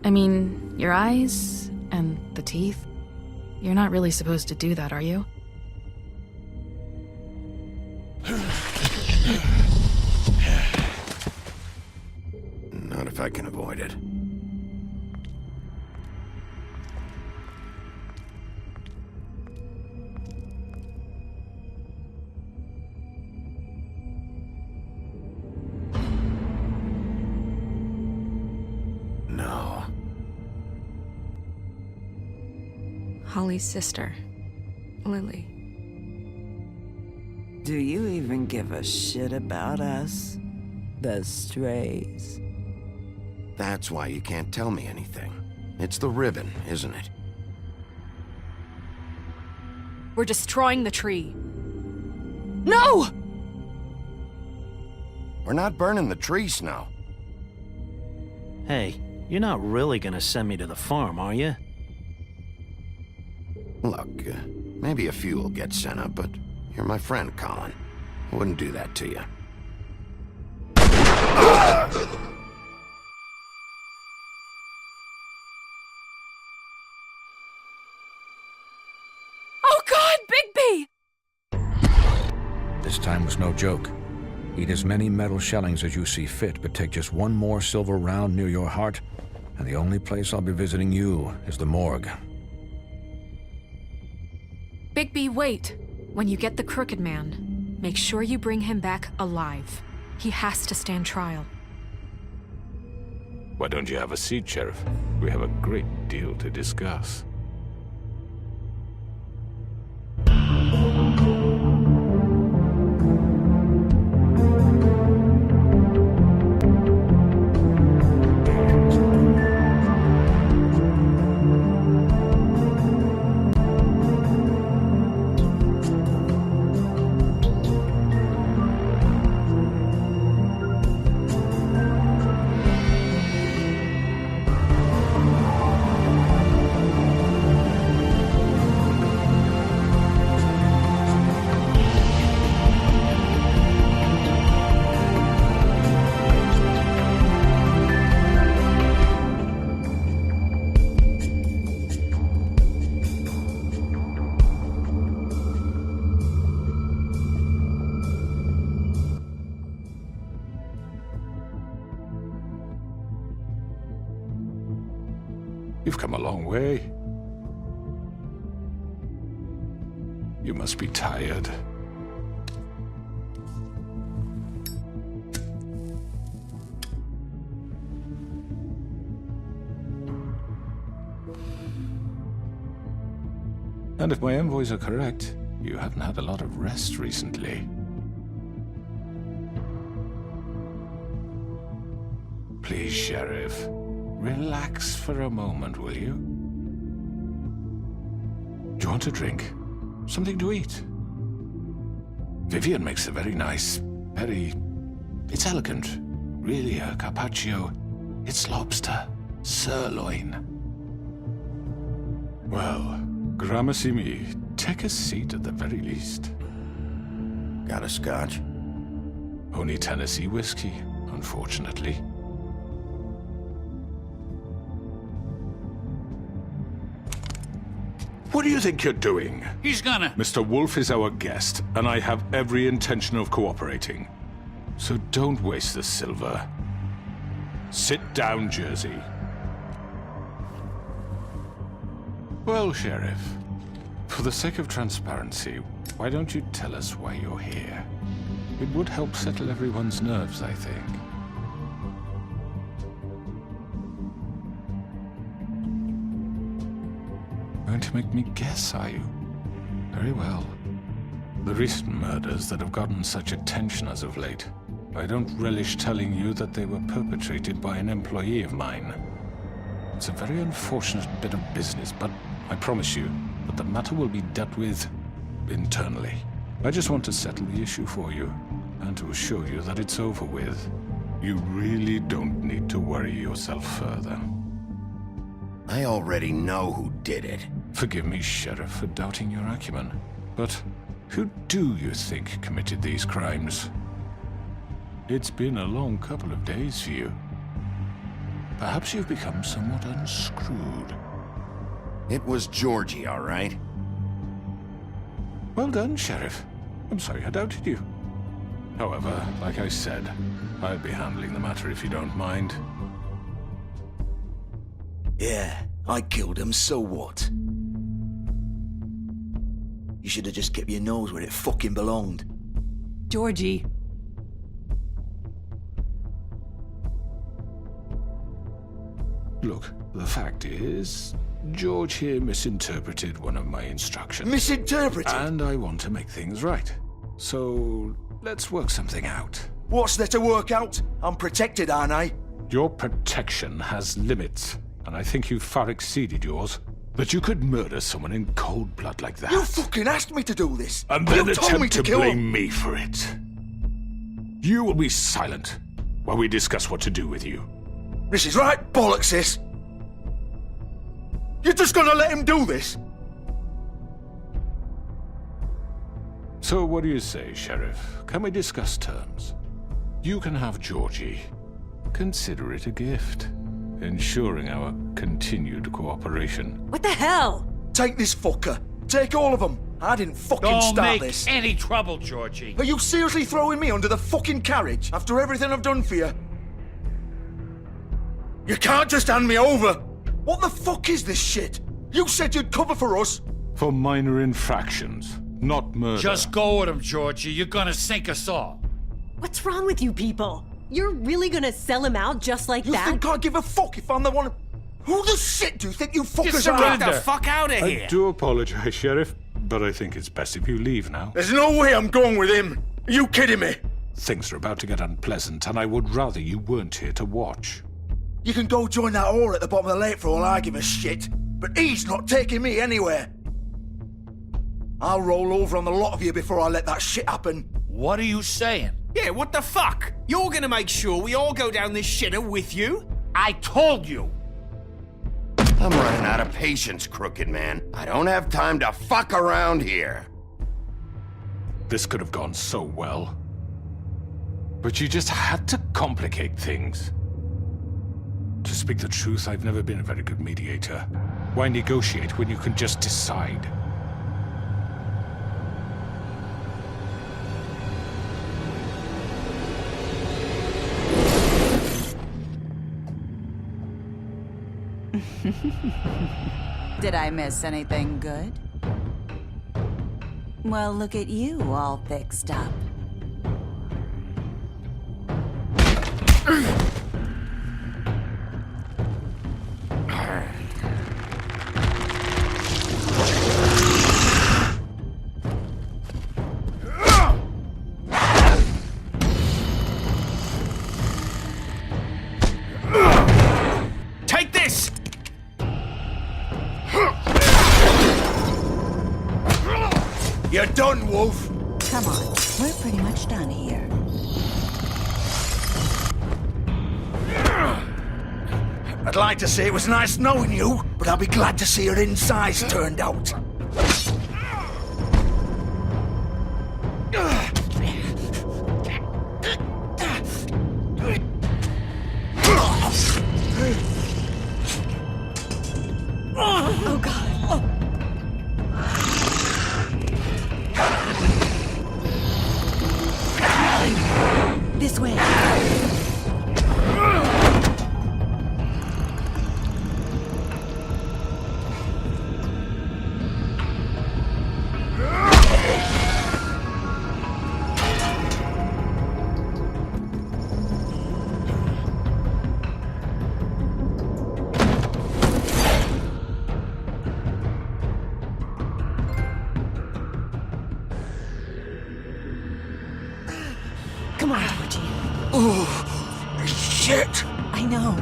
I mean, your eyes and the teeth. You're not really supposed to do that, are you? Not if I can avoid it. No. Holly's sister, Lily. Do you even give a shit about us? The Strays. That's why you can't tell me anything. It's the ribbon, isn't it? We're destroying the tree. No! We're not burning the tree, Snow. Hey, you're not really gonna send me to the farm, are you? Look, maybe a few will get sent up, but you're my friend, Colin. I wouldn't do that to you. Oh God, Bigby! This time was no joke. Eat as many metal shellings as you see fit, but take just one more silver round near your heart, and the only place I'll be visiting you is the morgue. Bigby, wait. When you get the Crooked Man, make sure you bring him back alive. He has to stand trial. Why don't you have a seat, Sheriff? We have a great deal to discuss. You've come a long way. You must be tired. And if my envoys are correct, you haven't had a lot of rest recently. Please, Sheriff. Relax for a moment, will you? Do you want a drink? Something to eat? Vivian makes a very nice, it's elegant. Really a carpaccio. It's lobster. Sirloin. Well, gramercy me. Take a seat at the very least. Got a scotch? Only Tennessee whiskey, unfortunately. What do you think you're doing? He's gonna... Mr. Wolf is our guest, and I have every intention of cooperating. So don't waste the silver. Sit down, Jersey. Well, Sheriff, for the sake of transparency, why don't you tell us why you're here? It would help settle everyone's nerves, I think. Going to make me guess, are you? Very well. The recent murders that have gotten such attention as of late, I don't relish telling you that they were perpetrated by an employee of mine. It's a very unfortunate bit of business, but I promise you that the matter will be dealt with internally. I just want to settle the issue for you, and to assure you that it's over with. You really don't need to worry yourself further. I already know who did it. Forgive me, Sheriff, for doubting your acumen, but who do you think committed these crimes? It's been a long couple of days for you. Perhaps you've become somewhat unscrewed. It was Georgie, all right? Well done, Sheriff. I'm sorry I doubted you. However, like I said, I'll be handling the matter if you don't mind. Yeah, I killed him, so what? You should have just kept your nose where it fucking belonged. Georgie. Look, the fact is, George here misinterpreted one of my instructions. Misinterpreted? And I want to make things right. So, let's work something out. What's there to work out? I'm protected, aren't I? Your protection has limits, and I think you've far exceeded yours. That you could murder someone in cold blood like that. You fucking asked me to do this! And then you told me attempt to kill blame him. me for it. You will be silent while we discuss what to do with you. This is right bollocks, this! You're just gonna let him do this? So what do you say, Sheriff? Can we discuss terms? You can have Georgie. Consider it a gift, ensuring our continued cooperation. What the hell? Take this fucker. Take all of them. I didn't fucking Don't start make this. any trouble, Georgie. Are you seriously throwing me under the fucking carriage after everything I've done for you? You can't just hand me over. What the fuck is this shit? You said you'd cover for us. For minor infractions, not murder. Just go with him, Georgie. You're gonna sink us all. What's wrong with you people? You're really gonna sell him out just like You that? think I give a fuck if I'm the one? Who the shit do you think you fuckers are? surrender. Get the fuck out of I do apologize, Sheriff, but I think it's best if you leave now. There's no way I'm going with him. Are you kidding me? Things are about to get unpleasant, and I would rather you weren't here to watch. You can go join that whore at the bottom of the lake for all I give a shit. But he's not taking me anywhere. I'll roll over on the lot of you before I let that shit happen. What are you saying? Yeah, what the fuck? You're gonna make sure we all go down this shitter with you? I told you. I'm running out of patience, Crooked Man. I don't have time to fuck around here. This could have gone so well. But you just had to complicate things. To speak the truth, I've never been a very good mediator. Why negotiate when you can just decide? Did I miss anything good? Well, look at you, all fixed up. Take this! You're done, Wolf. Come on, we're pretty much done here. I'd like to say it was nice knowing you, but I'll be glad to see your insides turned out. Oh god. This way. Come on, Georgie. Oh, shit! I know.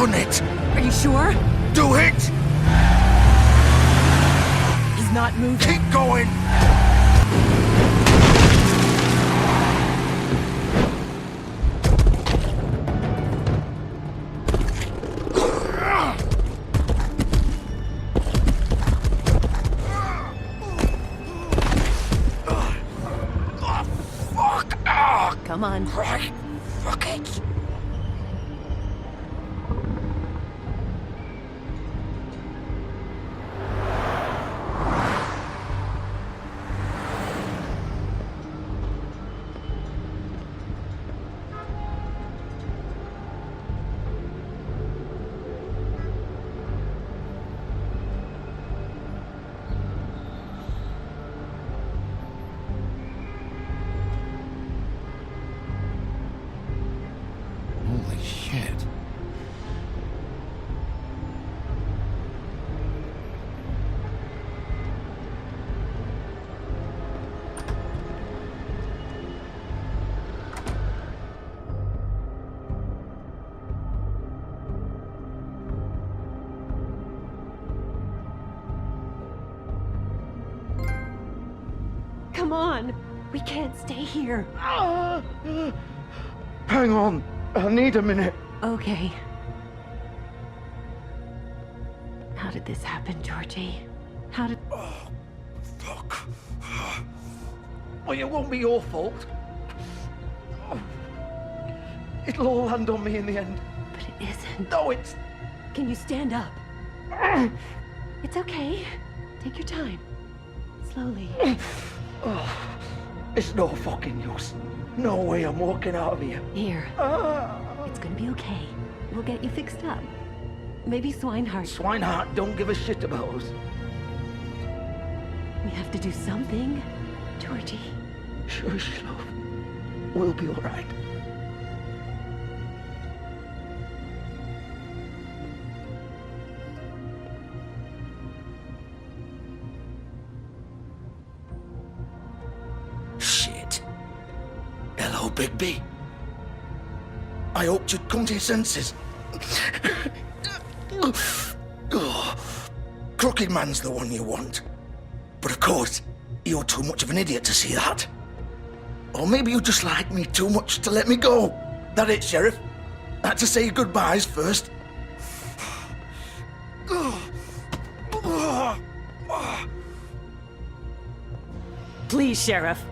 done it. Are you sure? Do it. He's not moving. Keep going. Come on. Fuck it. Holy shit. Come on. We can't stay here. Hang on. I need a minute. Okay. How did this happen, Georgie? How did... Oh, fuck. Well, it won't be your fault. Oh. It'll all land on me in the end. But it isn't. No, it's... Can you stand up? It's okay. Take your time. Slowly. Oh, it's no fucking use. No way I'm walking out of here. Here. It's gonna be okay. We'll get you fixed up. Maybe Swinehart. Swinehart don't give a shit about us. We have to do something. Georgie. Shush, love. We'll be all right. Shit. Hello, Bigby. I hoped you'd come to your senses. Oh, Crooked Man's the one you want. But of course, you're too much of an idiot to see that. Or maybe you just like me too much to let me go. That it, Sheriff? I had to say your goodbyes first. Please, Sheriff.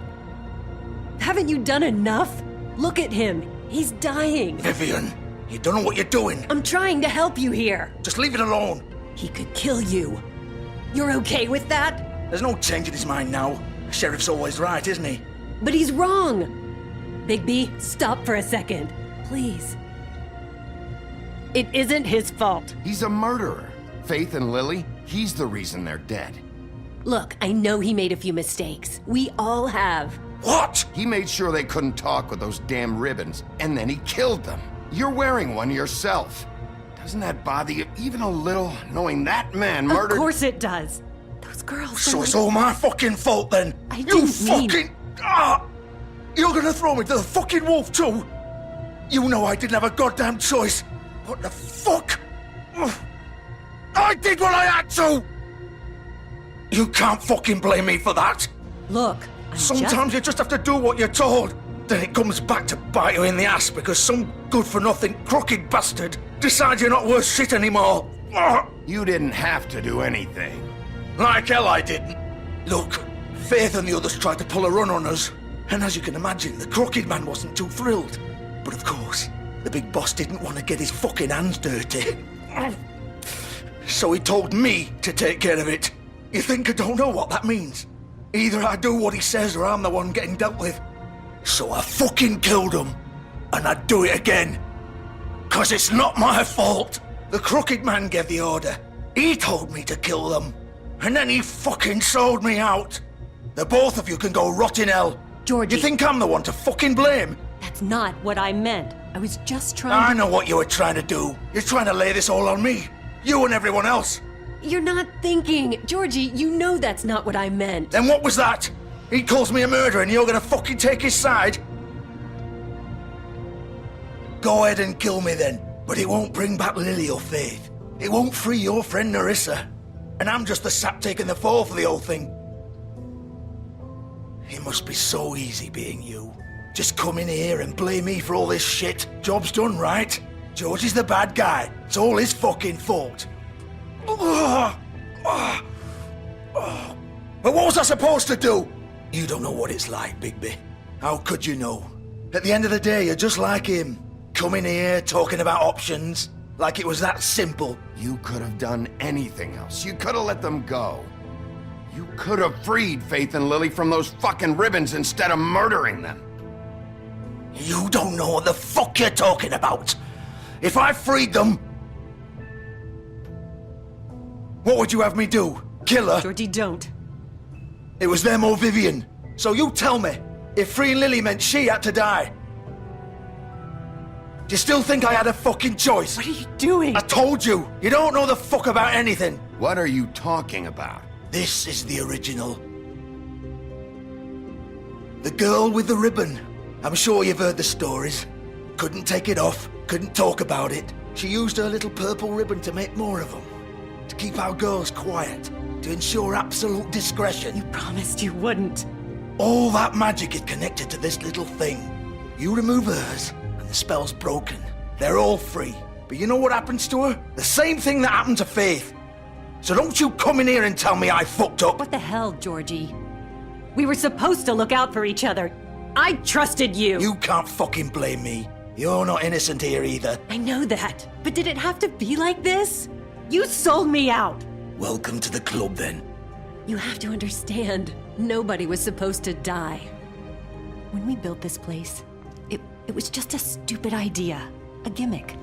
Haven't you done enough? Look at him. He's dying. Vivian, you don't know what you're doing. I'm trying to help you here. Just leave it alone. He could kill you. You're okay with that? There's no change in his mind now. The Sheriff's always right, isn't he? But he's wrong. Bigby, stop for a second. Please. It isn't his fault. He's a murderer. Faith and Lily, he's the reason they're dead. Look, I know he made a few mistakes. We all have. What? He made sure they couldn't talk with those damn ribbons, and then he killed them. You're wearing one yourself. Doesn't that bother you even a little, knowing that man murdered... Of course it does. Those girls... So it's all my fucking fault then? I You didn't mean... fucking... Ah! You're gonna throw me to the fucking wolf too? You know I didn't have a goddamn choice. What the fuck? I did what I had to! You can't fucking blame me for that. Look, Sometimes you just have to do what you're told. Then it comes back to bite you in the ass because some good-for-nothing crooked bastard decides you're not worth shit anymore. You didn't have to do anything. Like hell I didn't. Look, Faith and the others tried to pull a run on us. And as you can imagine, the Crooked Man wasn't too thrilled. But of course, the big boss didn't want to get his fucking hands dirty. So he told me to take care of it. You think I don't know what that means? Either I do what he says or I'm the one getting dealt with. So I fucking killed him. And I'd do it again. 'Cause it's not my fault. The Crooked Man gave the order. He told me to kill them. And then he fucking sold me out. The both of you can go rot in hell. Georgie. You think I'm the one to fucking blame? That's not what I meant. I was just trying I know what you were trying to do. You're trying to lay this all on me. You and everyone else. You're not thinking. Georgie, you know that's not what I meant. Then what was that? He calls me a murderer and you're gonna fucking take his side? Go ahead and kill me then. But it won't bring back Lily or Faith. It won't free your friend Nerissa. And I'm just the sap taking the fall for the whole thing. It must be so easy being you. Just come in here and blame me for all this shit. Job's done, right? George is the bad guy. It's all his fucking fault. But what was I supposed to do? You don't know what it's like, Bigby. How could you know? At the end of the day, you're just like him. Coming here, talking about options, like it was that simple. You could have done anything else. You could have let them go. You could have freed Faith and Lily from those fucking ribbons instead of murdering them. You don't know what the fuck you're talking about. If I freed them... What would you have me do? Kill her? Georgie, don't. It was them or Vivian. So you tell me, if freeing Lily meant she had to die, do you still think I had a fucking choice? What are you doing? I told you, you don't know the fuck about anything. What are you talking about? This is the original. The girl with the ribbon. I'm sure you've heard the stories. Couldn't take it off, couldn't talk about it. She used her little purple ribbon to make more of them. To keep our girls quiet. To ensure absolute discretion. You promised you wouldn't. All that magic is connected to this little thing. You remove hers, and the spell's broken. They're all free. But you know what happens to her? The same thing that happened to Faith. So don't you come in here and tell me I fucked up. What the hell, Georgie? We were supposed to look out for each other. I trusted you. You can't fucking blame me. You're not innocent here either. I know that. But did it have to be like this? You sold me out. Welcome to the club, then. You have to understand, nobody was supposed to die. When we built this place, it was just a stupid idea. A gimmick.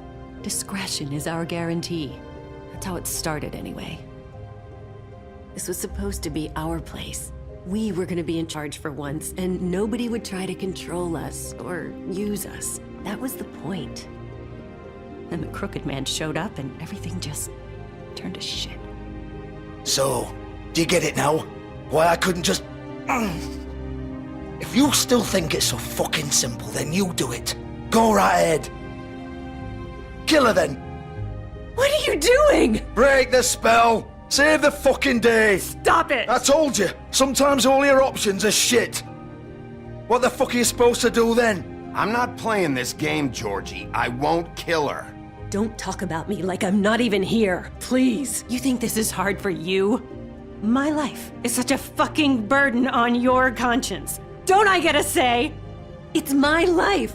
Discretion is our guarantee. That's how it started, anyway. This was supposed to be our place. We were gonna be in charge for once, and nobody would try to control us or use us. That was the point. Then the Crooked Man showed up, and everything just turned to shit. So, do you get it now? Why I couldn't just... If you still think it's so fucking simple, then you do it. Go right ahead. Kill her then. What are you doing? Break the spell. Save the fucking day. Stop it. I told you. Sometimes all your options are shit. What the fuck are you supposed to do then? I'm not playing this game, Georgie. I won't kill her. Don't talk about me like I'm not even here. Please. You think this is hard for you? My life is such a fucking burden on your conscience. Don't I get a say? It's my life.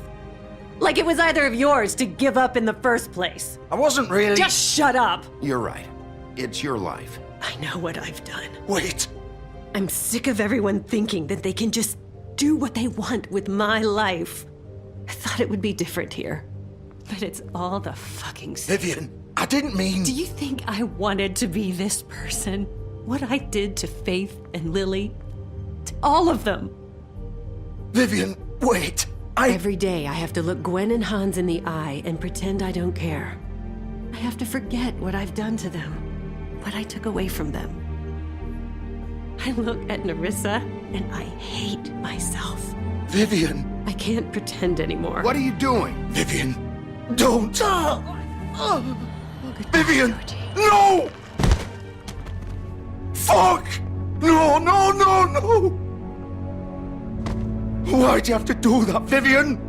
Like it was either of yours to give up in the first place. I wasn't really... Just shut up. You're right. It's your life. I know what I've done. Wait. I'm sick of everyone thinking that they can just do what they want with my life. I thought it would be different here. But it's all the fucking same. Vivian, I didn't mean... Do you think I wanted to be this person? What I did to Faith and Lily? To all of them? Vivian, wait. Every day I have to look Gwen and Hans in the eye and pretend I don't care. I have to forget what I've done to them. What I took away from them. I look at Nerissa and I hate myself. Vivian. I can't pretend anymore. What are you doing? Vivian, don't. Vivian, no! Fuck! No, no, no, no! Why'd you have to do that, Vivian?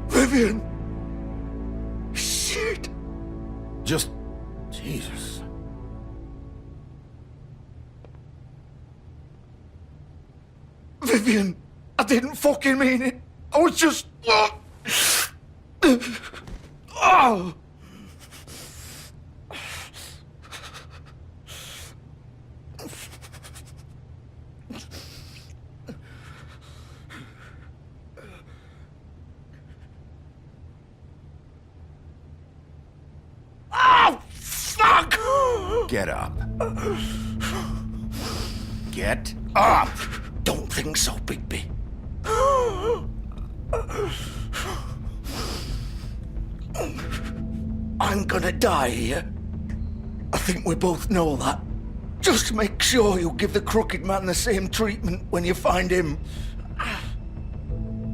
Vivian! Shit! Just... Jesus. Vivian, I didn't fucking mean it. I was just... Oh! Oh, fuck! Get up. Get up! Don't think so, Bigby. I'm gonna die here. I think we both know that. Just make sure you give the Crooked Man the same treatment when you find him.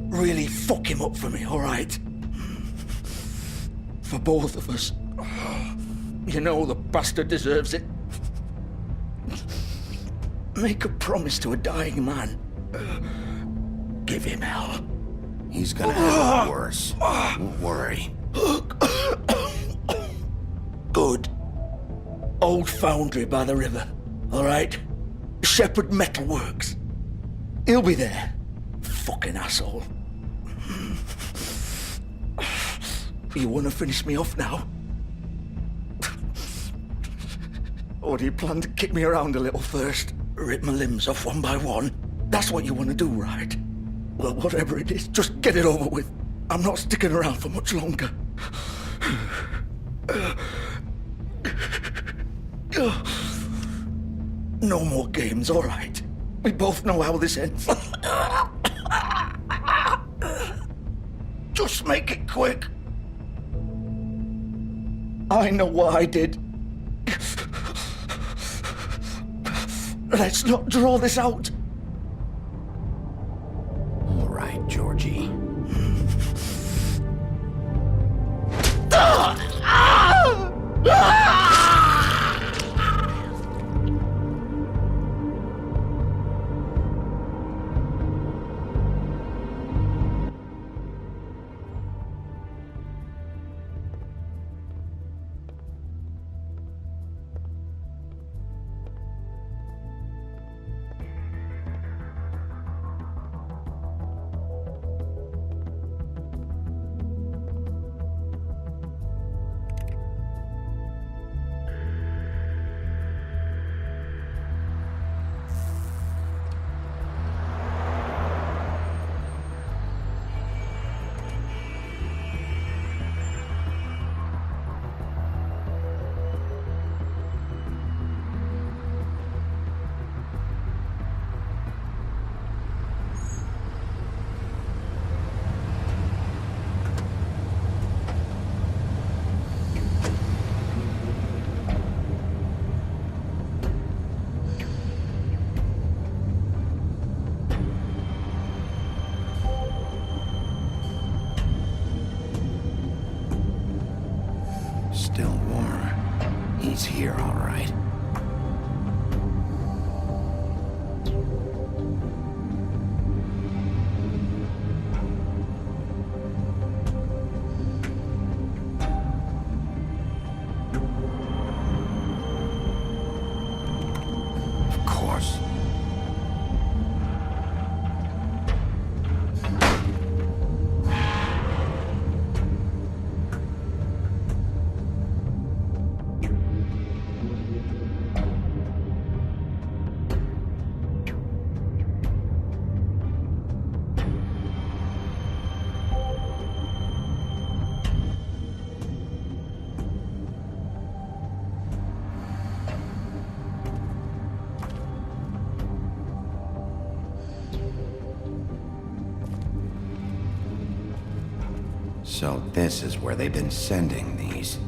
Really fuck him up for me, all right? For both of us. You know the bastard deserves it. Make a promise to a dying man. Give him hell. He's gonna have it worse. Don't worry. Good. Old foundry by the river. All right? Shepherd Metalworks. He'll be there. Fucking asshole. You want to finish me off now? Or do you plan to kick me around a little first? Rip my limbs off one by one? That's what you want to do, right? Well, whatever it is, just get it over with. I'm not sticking around for much longer. No more games, all right? We both know how this ends. Just make it quick. I know what I did. Let's not draw this out. All right, Georgie. Still warm. He's here, all right. Of course. So this is where they've been sending these.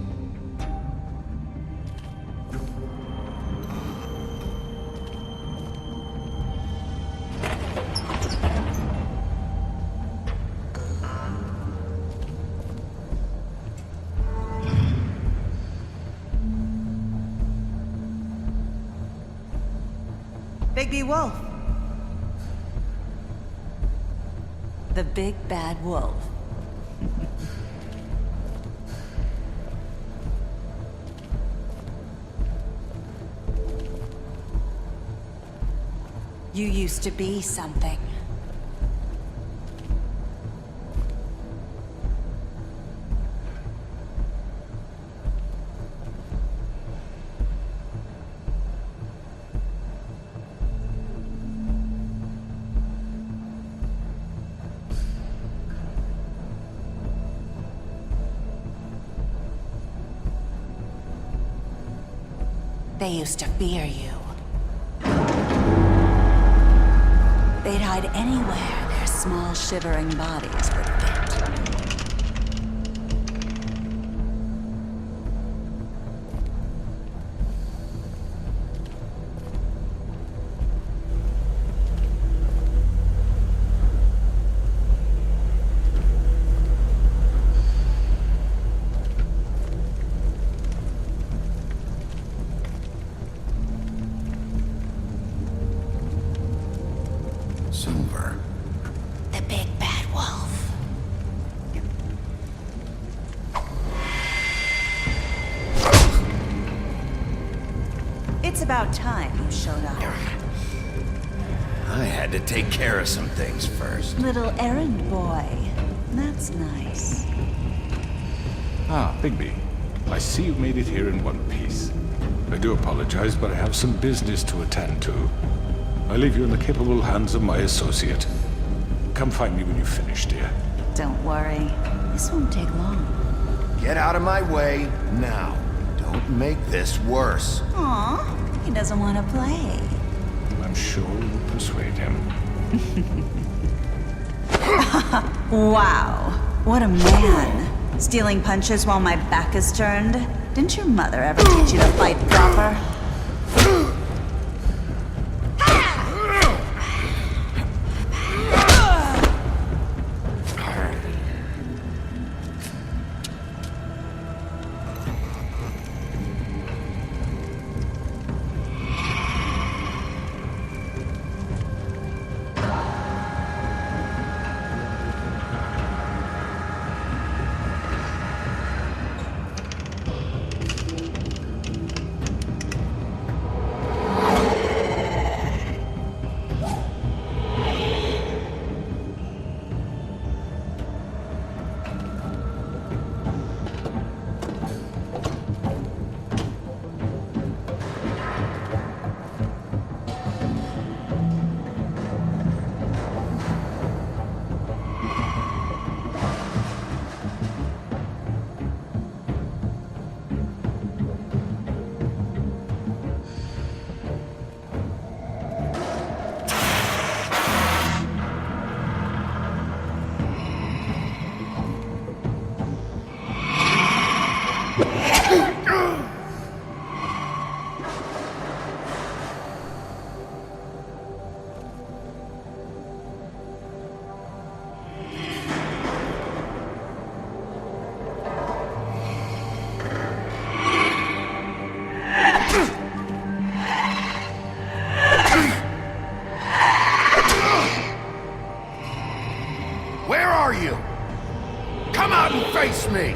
Bigby Wolf. The big bad wolf. You used to be something. They used to fear you. They'd hide anywhere their small, shivering bodies would fit. It's about time you showed up. I had to take care of some things first. Little errand boy. That's nice. Ah, Bigby. I see you made it here in one piece. I do apologize, but I have some business to attend to. I leave you in the capable hands of my associate. Come find me when you've finished, dear. Don't worry. This won't take long. Get out of my way now. Don't make this worse. Aw, he doesn't want to play. I'm sure you'll persuade him. Wow, what a man. Stealing punches while my back is turned? Didn't your mother ever teach you to fight proper? Where are you? Come out and face me!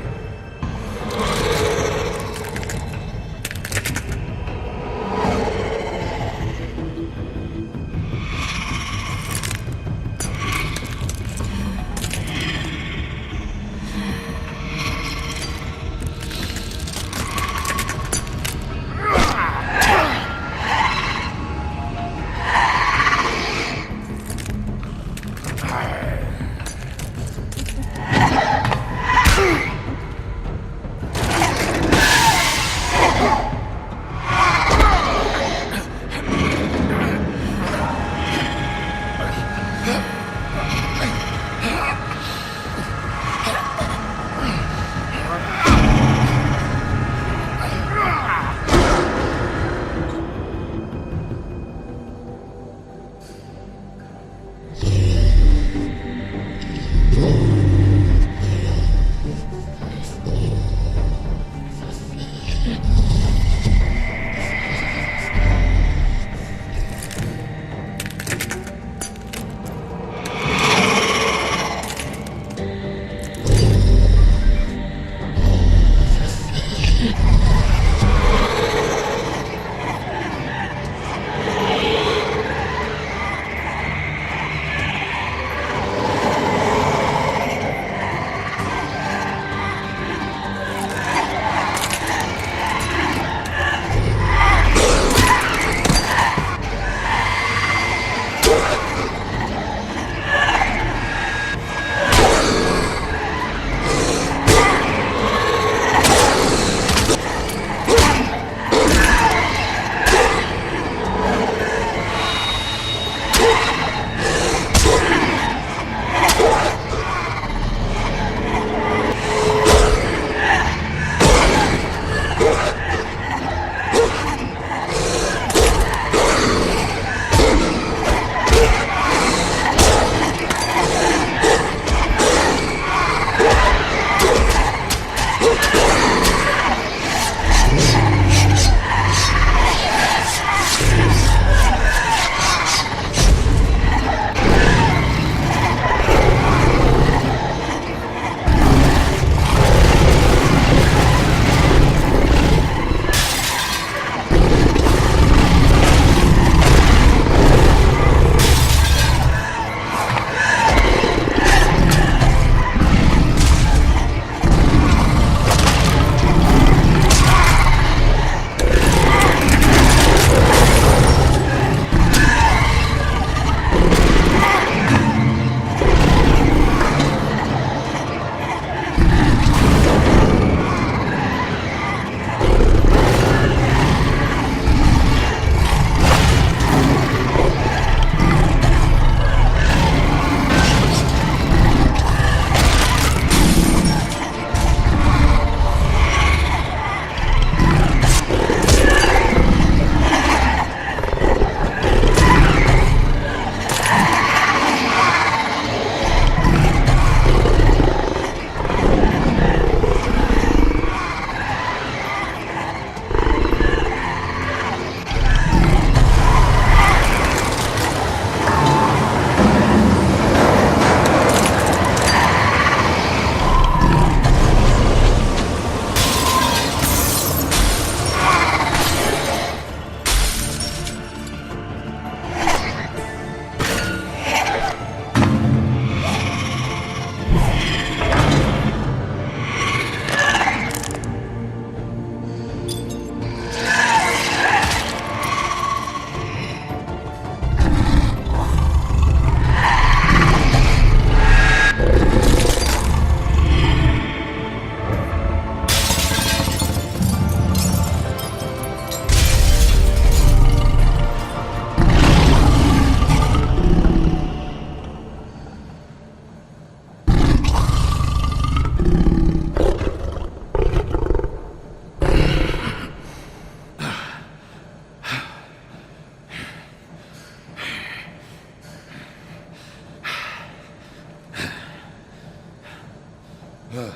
Hello,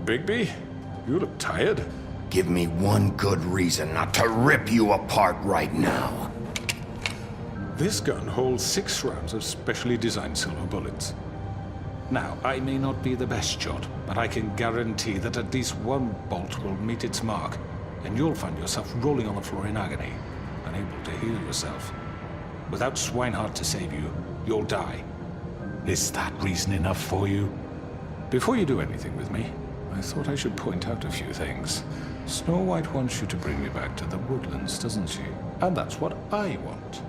Bigby. You look tired. Give me one good reason not to rip you apart right now. This gun holds 6 rounds of specially designed silver bullets. Now, I may not be the best shot, but I can guarantee that at least one bolt will meet its mark, and you'll find yourself rolling on the floor in agony, unable to heal yourself. Without Swinehart to save you, you'll die. Is that reason enough for you? Before you do anything with me, I thought I should point out a few things. Snow White wants you to bring me back to the woodlands, doesn't she? And that's what I want.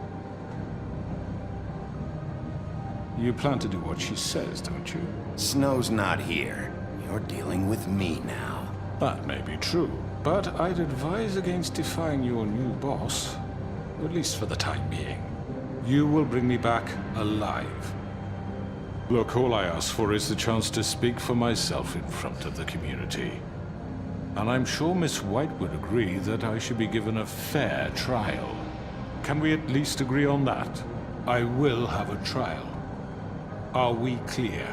You plan to do what she says, don't you? Snow's not here. You're dealing with me now. That may be true, but I'd advise against defying your new boss, at least for the time being. You will bring me back alive. Look, all I ask for is the chance to speak for myself in front of the community. And I'm sure Miss White would agree that I should be given a fair trial. Can we at least agree on that? I will have a trial. Are we clear?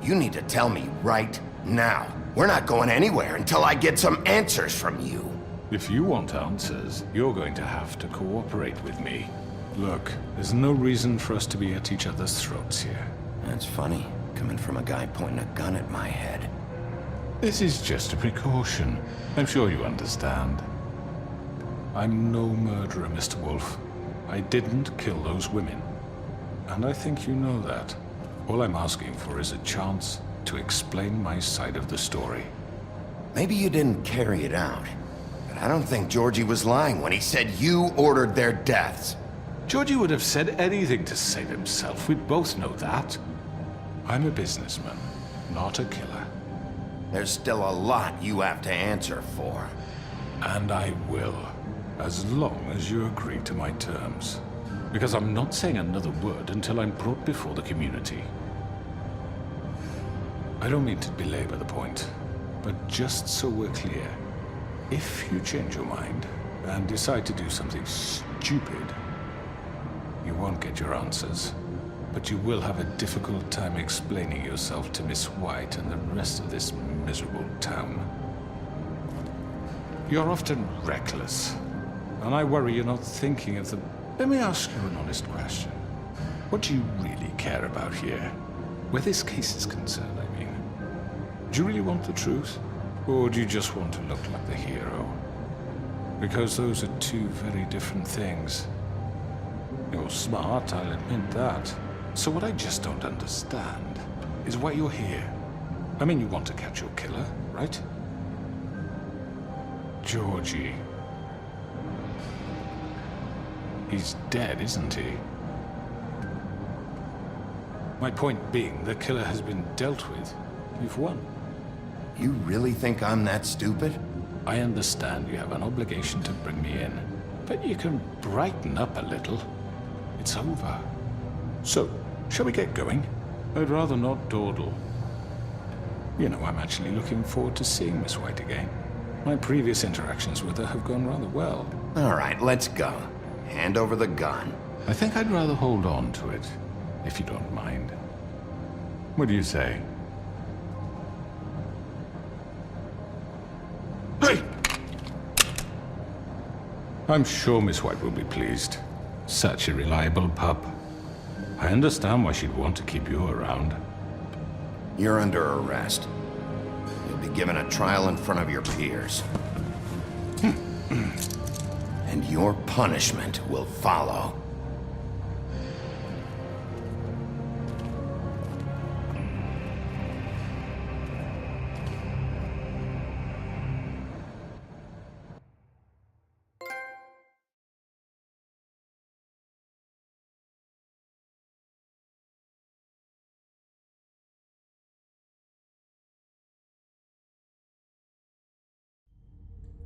You need to tell me right now. We're not going anywhere until I get some answers from you. If you want answers, you're going to have to cooperate with me. Look, there's no reason for us to be at each other's throats here. That's funny, coming from a guy pointing a gun at my head. This is just a precaution. I'm sure you understand. I'm no murderer, Mr. Wolf. I didn't kill those women. And I think you know that. All I'm asking for is a chance to explain my side of the story. Maybe you didn't carry it out, but I don't think Georgie was lying when he said you ordered their deaths. Georgie would have said anything to save himself. We both know that. I'm a businessman, not a killer. There's still a lot you have to answer for. And I will, as long as you agree to my terms. Because I'm not saying another word until I'm brought before the community. I don't mean to belabor the point, but just so we're clear, if you change your mind and decide to do something stupid, you won't get your answers, but you will have a difficult time explaining yourself to Miss White and the rest of this miserable town. You're often reckless, and I worry you're not thinking of the... Let me ask you an honest question. What do you really care about here? Where this case is concerned, I mean. Do you really want the truth? Or do you just want to look like the hero? Because those are two very different things. You're smart, I'll admit that. So what I just don't understand is why you're here. I mean, you want to catch your killer, right? Georgie. He's dead, isn't he? My point being, the killer has been dealt with. You've won. You really think I'm that stupid? I understand you have an obligation to bring me in, but you can brighten up a little. It's over. So, shall we get going? I'd rather not dawdle. You know, I'm actually looking forward to seeing Miss White again. My previous interactions with her have gone rather well. All right, let's go. Hand over the gun. I think I'd rather hold on to it, if you don't mind. What do you say? Hey! I'm sure Miss White will be pleased. Such a reliable pup. I understand why she'd want to keep you around. You're under arrest. You'll be given a trial in front of your peers. And your punishment will follow.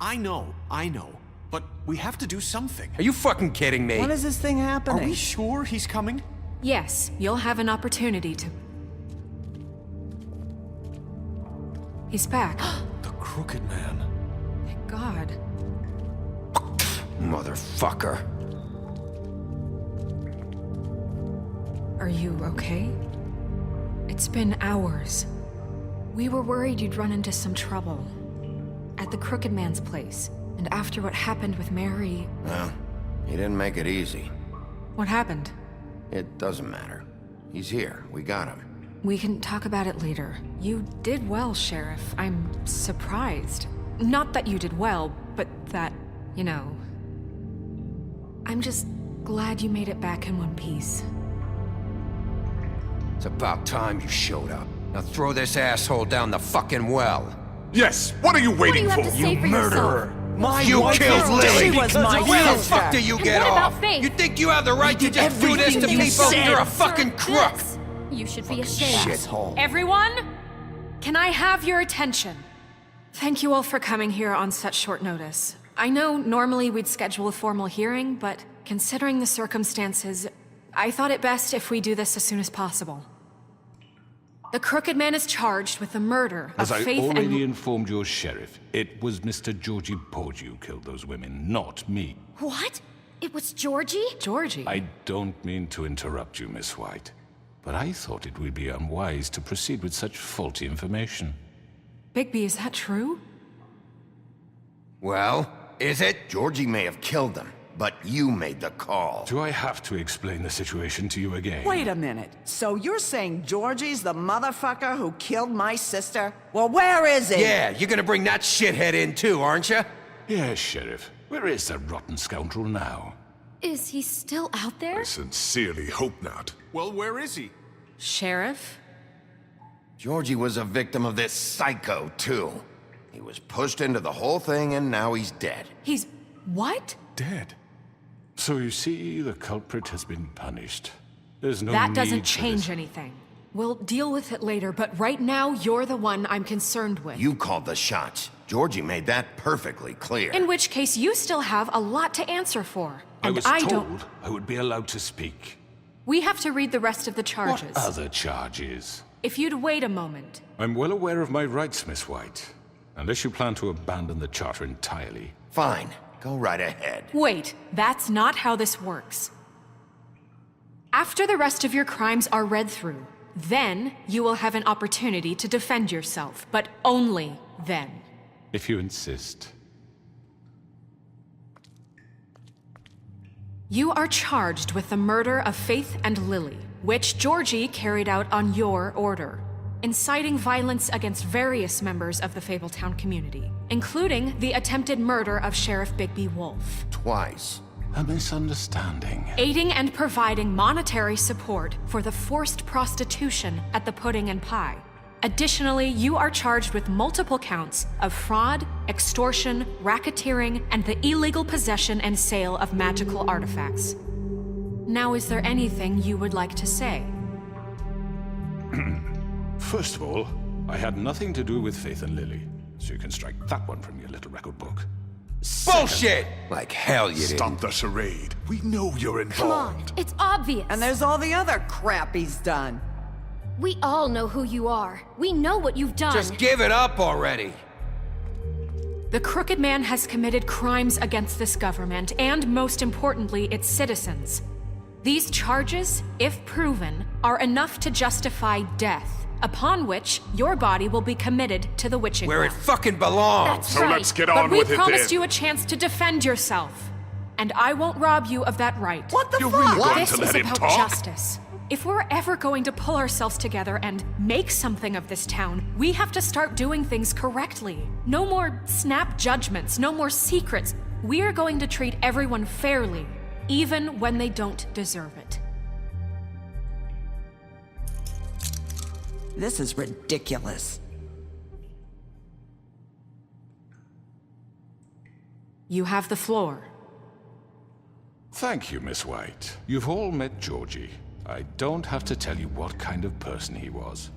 I know. but we have to do something. Are you fucking kidding me? When is this thing Are happening? we sure he's coming? Yes, you'll have an opportunity to. He's back. The Crooked Man. Thank God. Motherfucker. Are you okay? It's been hours. We were worried you'd run into some trouble. At the Crooked Man's place. And after what happened with Mary... Well, he didn't make it easy. What happened? It doesn't matter. He's here. We got him. We can talk about it later. You did well, Sheriff. I'm surprised. Not that you did well, but that, you know... I'm just glad you made it back in one piece. It's about time you showed up. Now throw this asshole down the fucking well. Yes, what are you waiting What do you have to say for Murderer! My You wife killed was dead. Lily! She was my Where the sister. fuck do you And get what about off? Faith? You think you have the right to did just do this to everything you people? said. You're a fucking crook! This. You should be ashamed. Shithole. Everyone, can I have your attention? Thank you all for coming here on such short notice. I know normally we'd schedule a formal hearing, but considering the circumstances, I thought it best if we do this as soon as possible. The Crooked Man is charged with the murder of As I Faith already and... informed your sheriff, it was Mr. Georgie Porgy who killed those women, not me. What? It was Georgie? Georgie? I don't mean to interrupt you, Miss White, but I thought it would be unwise to proceed with such faulty information. Bigby, is that true? Well, is it? Georgie may have killed them, but you made the call. Do I have to explain the situation to you again? Wait a minute. So you're saying Georgie's the motherfucker who killed my sister? Well, where is he? Yeah, you're gonna bring that shithead in too, aren't you? Yes, Sheriff. Where is that rotten scoundrel now? Is he still out there? I sincerely hope not. Well, where is he? Sheriff? Georgie was a victim of this psycho, too. He was pushed into the whole thing, and now he's dead. He's... what? Dead. So you see, the culprit has been punished. There's no That need doesn't for change this. anything. We'll deal with it later, but right now, you're the one I'm concerned with. You called the shots. Georgie made that perfectly clear. In which case, you still have a lot to answer for. I And was I told don't... I would be allowed to speak. We have to read the rest of the charges. What other charges? If you'd wait a moment. I'm well aware of my rights, Miss White. Unless you plan to abandon the charter entirely. Fine. Go right ahead. Wait, that's not how this works. After the rest of your crimes are read through, then you will have an opportunity to defend yourself, but only then. If you insist. You are charged with the murder of Faith and Lily, which Georgie carried out on your order, inciting violence against various members of the Fabletown community, including the attempted murder of Sheriff Bigby Wolf. Twice. A misunderstanding. Aiding and providing monetary support for the forced prostitution at the Pudding and Pie. Additionally, you are charged with multiple counts of fraud, extortion, racketeering, and the illegal possession and sale of magical artifacts. Now, is there anything you would like to say? First of all, I had nothing to do with Faith and Lily, so you can strike that one from your little record book. Bullshit! Like hell you didn't. Stop the charade. We know you're involved. Come on, it's obvious. And there's all the other crap he's done. We all know who you are. We know what you've done. Just give it up already. The Crooked Man has committed crimes against this government and, most importantly, its citizens. These charges, if proven, are enough to justify death, upon which your body will be committed to the witching Where it well. fucking belongs. That's So right. let's get But on we with it promised then. you a chance to defend yourself, and I won't rob you of that right. What the You're fuck? really going This to is let him about talk? justice. If we're ever going to pull ourselves together and make something of this town, we have to start doing things correctly. No more snap judgments, no more secrets. We are going to treat everyone fairly, even when they don't deserve it. This is ridiculous. You have the floor. Thank you, Miss White. You've all met Georgie. I don't have to tell you what kind of person he was.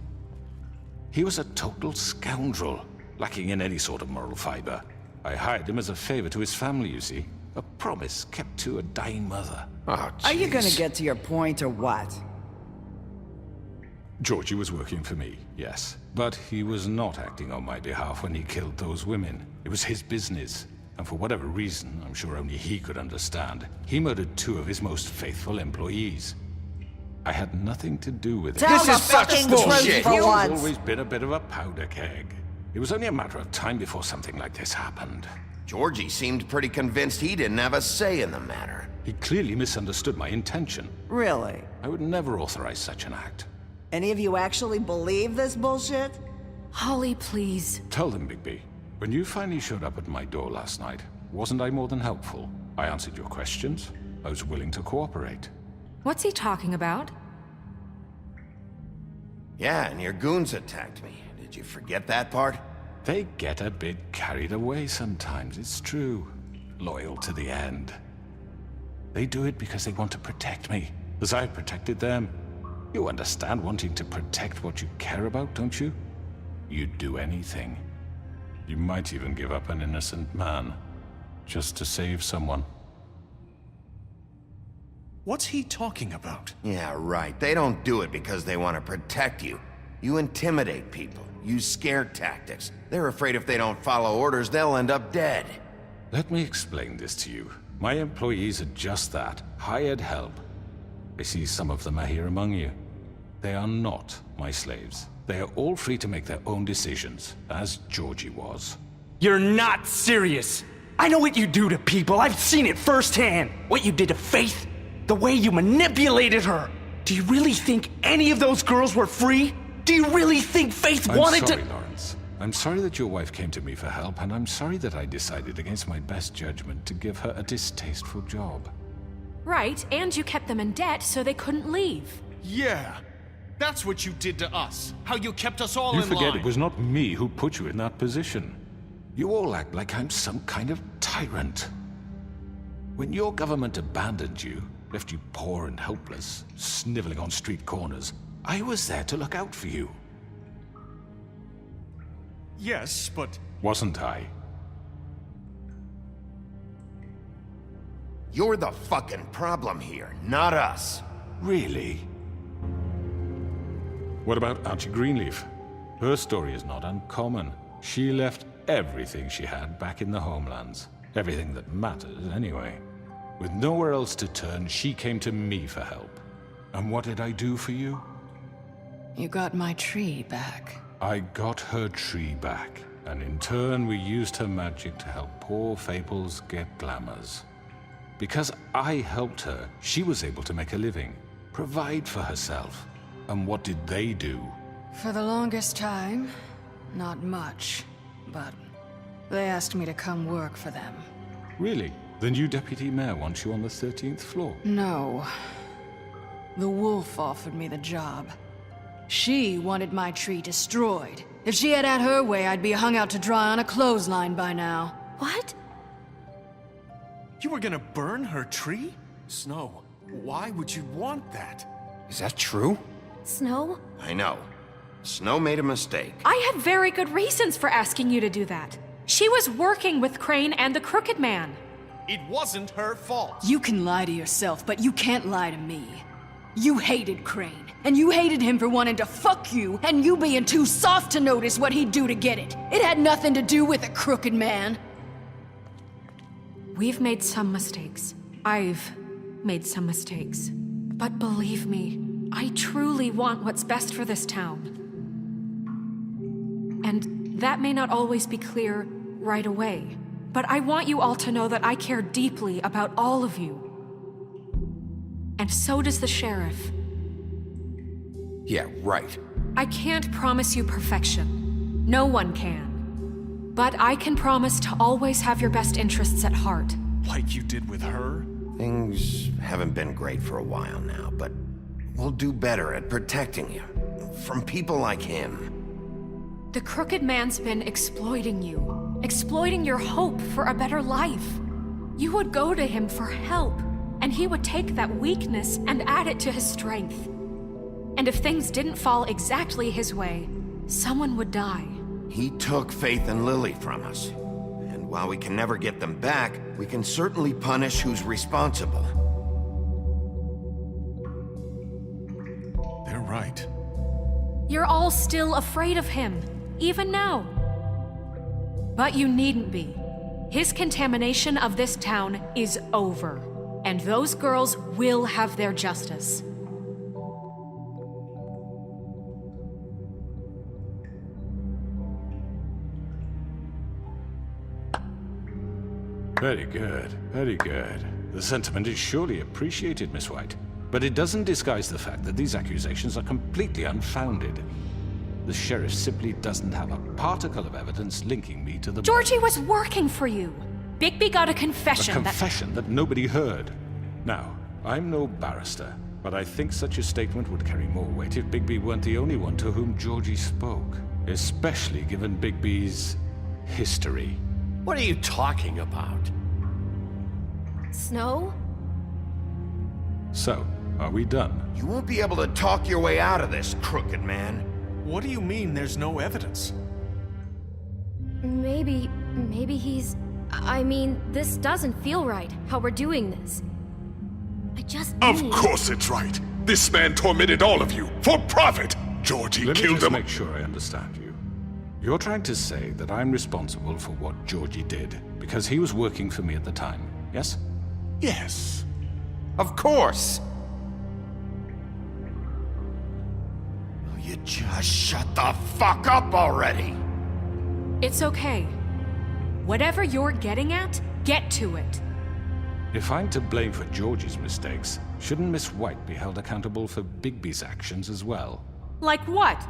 He was a total scoundrel, lacking in any sort of moral fiber. I hired him as a favor to his family, you see. A promise kept to a dying mother. Oh, Are you gonna jeez. get to your point or what? Georgie was working for me, yes. But he was not acting on my behalf when he killed those women. It was his business. And for whatever reason, I'm sure only he could understand, he murdered 2 of his most faithful employees. I had nothing to do with it. Tell the fucking truth for He's once. always been a bit of a powder keg. It was only a matter of time before something like this happened. Georgie seemed pretty convinced he didn't have a say in the matter. He clearly misunderstood my intention. Really? I would never authorize such an act. Any of you actually believe this bullshit? Holly, please. Tell them, Bigby. When you finally showed up at my door last night, wasn't I more than helpful? I answered your questions. I was willing to cooperate. What's he talking about? Yeah, and your goons attacked me. Did you forget that part? They get a bit carried away sometimes, it's true. Loyal to the end. They do it because they want to protect me, as I protected them. You understand wanting to protect what you care about, don't you? You'd do anything. You might even give up an innocent man, just to save someone. What's he talking about? Yeah, right. They don't do it because they want to protect you. You intimidate people, use scare tactics. They're afraid if they don't follow orders, they'll end up dead. Let me explain this to you. My employees are just that, hired help. I see some of them are here among you. They are not my slaves. They are all free to make their own decisions, as Georgie was. You're not serious. I know what you do to people. I've seen it firsthand. What you did to Faith. The way you manipulated her. Do you really think any of those girls were free? Do you really think Faith wanted I'm sorry, to— Lawrence. I'm sorry that your wife came to me for help, and I'm sorry that I decided against my best judgment to give her a distasteful job. Right, and you kept them in debt so they couldn't leave. Yeah. That's what you did to us. How you kept us all You in forget line. it was not me who put you in that position. You all act like I'm some kind of tyrant. When your government abandoned you, left you poor and helpless, sniveling on street corners, I was there to look out for you. Yes, but— Wasn't I? You're the fucking problem here, not us. Really? What about Auntie Greenleaf? Her story is not uncommon. She left everything she had back in the homelands. Everything that matters, anyway. With nowhere else to turn, she came to me for help. And what did I do for you? You got my tree back. I got her tree back, and in turn we used her magic to help poor Fables get glamours. Because I helped her, she was able to make a living, provide for herself. And what did they do? For the longest time, not much. But they asked me to come work for them. Really? The new deputy mayor wants you on the 13th floor? No. The wolf offered me the job. She wanted my tree destroyed. If she had her way, I'd be hung out to dry on a clothesline by now. What? You were gonna burn her tree? Snow, why would you want that? Is that true? Snow? I know. Snow made a mistake. I had very good reasons for asking you to do that. She was working with Crane and the Crooked Man. It wasn't her fault. You can lie to yourself, but you can't lie to me. You hated Crane, and you hated him for wanting to fuck you, and you being too soft to notice what he'd do to get it. It had nothing to do with a Crooked Man. We've made some mistakes. I've made some mistakes. But believe me, I truly want what's best for this town. And that may not always be clear right away. But I want you all to know that I care deeply about all of you. And so does the sheriff. Yeah, right. I can't promise you perfection. No one can. But I can promise to always have your best interests at heart. Like you did with her? Things haven't been great for a while now, but we'll do better at protecting you. From people like him. The Crooked Man's been exploiting you. Exploiting your hope for a better life. You would go to him for help, and he would take that weakness and add it to his strength. And if things didn't fall exactly his way, someone would die. He took Faith and Lily from us. And While we can never get them back, we can certainly punish who's responsible. They're right. You're all still afraid of him, even now. But you needn't be. His contamination of this town is over, and those girls will have their justice. Very good, very good. The sentiment is surely appreciated, Miss White. But it doesn't disguise the fact that these accusations are completely unfounded. The sheriff simply doesn't have a particle of evidence linking me to the... Georgie was working for you. Bigby got a confession A confession that nobody heard. Now, I'm no barrister, but I think such a statement would carry more weight if Bigby weren't the only one to whom Georgie spoke. Especially given Bigby's history. What are you talking about? Snow? So, are we done? You won't be able to talk your way out of this, crooked man. What do you mean there's no evidence? Maybe he's... I mean, this doesn't feel right, how we're doing this. I just Of need... course it's right. This man tormented all of you, for profit! Georgie Let me killed just him. make sure I understand you. You're trying to say that I'm responsible for what Georgie did, because he was working for me at the time, yes? Yes. Of course! Will you just shut the fuck up already? It's okay. Whatever you're getting at, get to it. If I'm to blame for Georgie's mistakes, shouldn't Miss White be held accountable for Bigby's actions as well? Like what?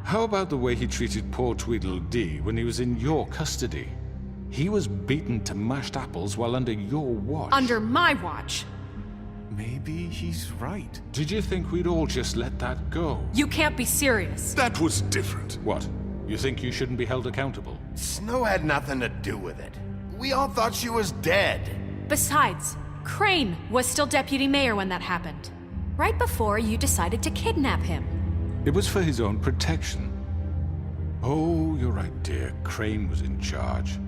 How about the way he treated poor Tweedledee when he was in your custody? He was beaten to mashed apples while under your watch. Under my watch. Maybe he's right. Did you think we'd all just let that go? You can't be serious. That was different. What? You think you shouldn't be held accountable? Snow had nothing to do with it. We all thought she was dead. Besides, Crane was still deputy mayor when that happened. Right before you decided to kidnap him. It was for his own protection. Oh, you're right, dear. Crane was in charge.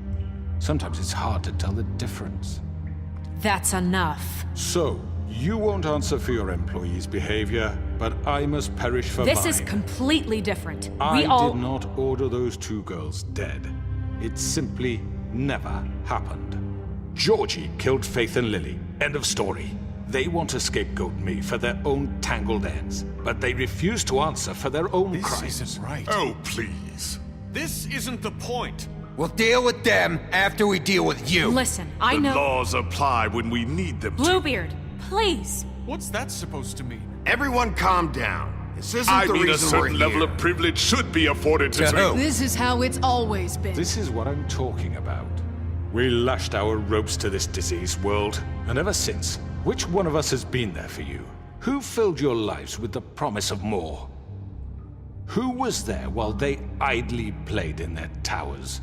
Sometimes it's hard to tell the difference. That's enough. So, you won't answer for your employees' behavior, but I must perish for mine. This is completely different. I We all... did not order those two girls dead. It simply never happened. Georgie killed Faith and Lily. End of story. They want to scapegoat me for their own tangled ends, but they refuse to answer for their own crimes. This isn't right. Oh, please. This isn't the point. We'll deal with them after we deal with you. Listen, I The know... laws apply when we need them to. Bluebeard, please. What's that supposed to mean? Everyone calm down. This isn't I the mean, a reason we're certain level here. of privilege should be afforded to... To who? This is how it's always been. This is what I'm talking about. We lashed our ropes to this diseased world, and ever since, which one of us has been there for you? Who filled your lives with the promise of more? Who was there while they idly played in their towers,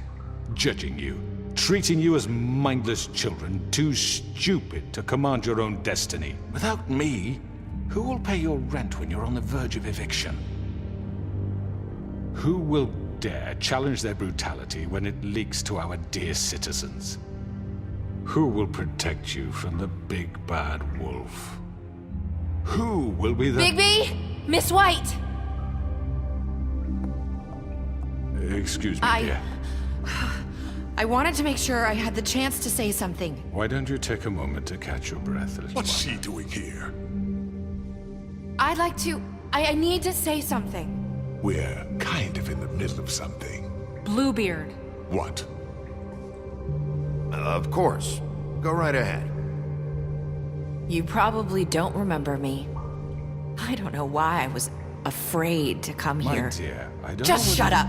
judging you, treating you as mindless children, too stupid to command your own destiny? Without me, who will pay your rent when you're on the verge of eviction? Who will dare challenge their brutality when it leaks to our dear citizens? Who will protect you from the big bad wolf? Who will be the... Bigby! Miss White! Excuse me, dear. I wanted to make sure I had the chance to say something. Why don't you take a moment to catch your breath, little What's one? she doing here? I'd like to... I need to say something. We're kind of in the middle of something. Bluebeard. What? Of course. Go right ahead. You probably don't remember me. I don't know why I was afraid to come My here. dear, I don't Just know shut up!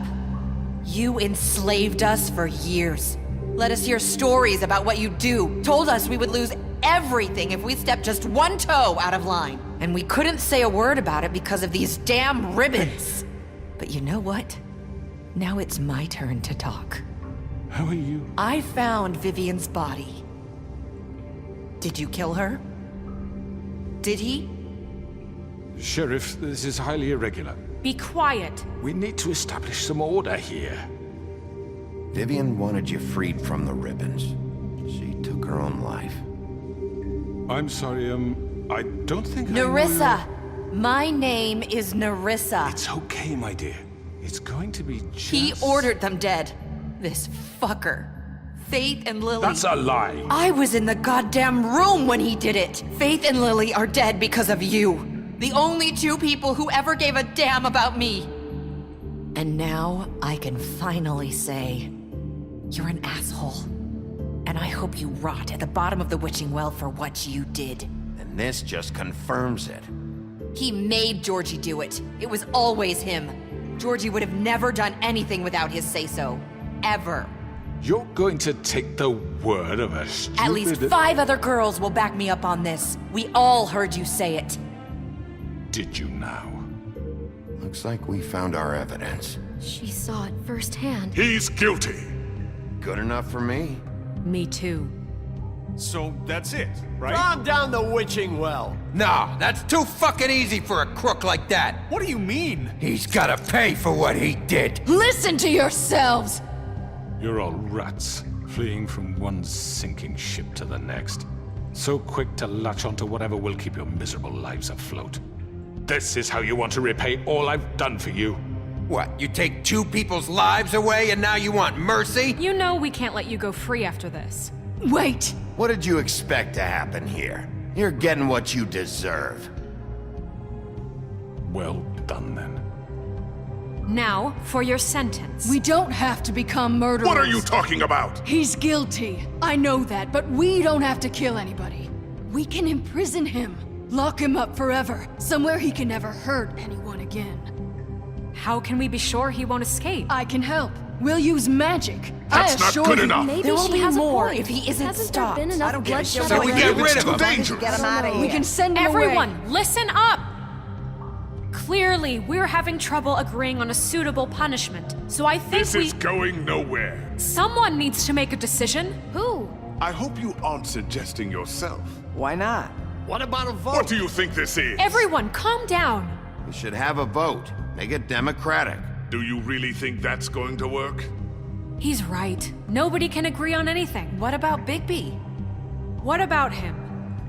You enslaved us for years. Let us hear stories about what you do. Told us we would lose everything if we stepped just one toe out of line. And we couldn't say a word about it because of these damn ribbons. But you know what? Now it's my turn to talk. How are you? I found Vivian's body. Did you kill her? Did he? Sheriff, this is highly irregular. Be quiet. We need to establish some order here. Vivian wanted you freed from the ribbons. She took her own life. I'm sorry, I don't think Nerissa! My name is Nerissa. It's okay, my dear. It's going to be just... He ordered them dead. This fucker. Faith and Lily... That's a lie. I was in the goddamn room when he did it. Faith and Lily are dead because of you. The only two people who ever gave a damn about me. And now I can finally say, you're an asshole. And I hope you rot at the bottom of the witching well for what you did. And this just confirms it. He made Georgie do it. It was always him. Georgie would have never done anything without his say-so. Ever. You're going to take the word of a stupid... At least 5 other girls will back me up on this. We all heard you say it. Did you now? Looks like we found our evidence. She saw it firsthand. He's guilty. Good enough for me. Me too. So that's it, right? Calm down the witching well. No, that's too fucking easy for a crook like that. What do you mean? He's gotta pay for what he did. Listen to yourselves! You're all rats, fleeing from one sinking ship to the next. So quick to latch onto whatever will keep your miserable lives afloat. This is how you want to repay all I've done for you. What, you take 2 people's lives away and now you want mercy? You know we can't let you go free after this. Wait! What did you expect to happen here? You're getting what you deserve. Well done, then. Now, for your sentence. We don't have to become murderers. What are you talking about? He's guilty. I know that, but we don't have to kill anybody. We can imprison him. Lock him up forever. Somewhere he can never hurt anyone again. How can we be sure he won't escape? I can help. We'll use magic. That's not good enough. Maybe There will she be has more a point. if he isn't Hasn't stopped. there been enough bloodshed So we already? get rid of Too him. dangerous. Get him out of here. We can send him away. Everyone, listen up! Clearly, we're having trouble agreeing on a suitable punishment, so I think This is going nowhere. Someone needs to make a decision. Who? I hope you aren't suggesting yourself. Why not? What about a vote? What do you think this is? Everyone, calm down. We should have a vote. Make it democratic. Do you really think that's going to work? He's right. Nobody can agree on anything. What about Bigby? What about him?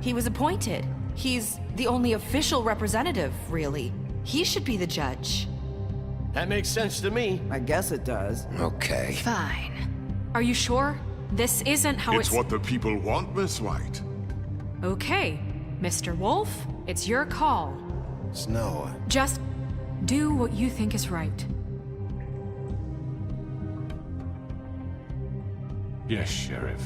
He was appointed. He's the only official representative, really. He should be the judge. That makes sense to me. I guess it does. Okay. Fine. Are you sure? This isn't how It's what the people want, Miss White. Okay, Mr. Wolf, it's your call. Snow. Just do what you think is right. Yes, Sheriff.